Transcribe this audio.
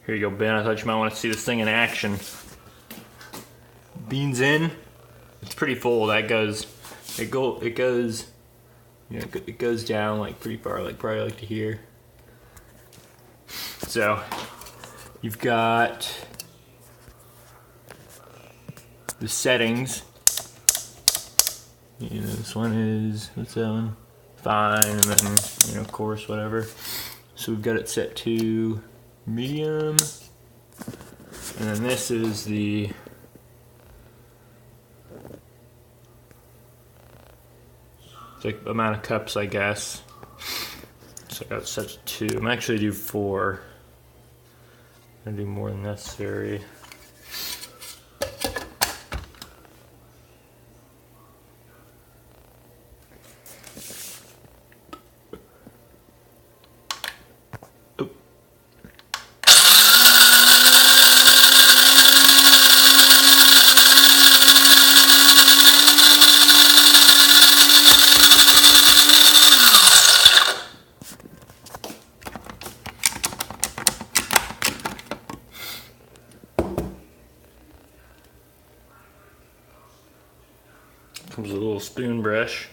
Here you go, Ben. I thought you might want to see this thing in action. Beans in. It's pretty full. That goes. It goes. You know, it goes down like pretty far, like probably like to here. So you've got the settings. You know, this one is, what's that one? Fine, and then, you know, coarse, whatever. So we've got it set to medium. And then this is the like amount of cups, I guess. So I got it set to 2. I'm actually do 4. I'm gonna do more than necessary. Comes with a little spoon brush.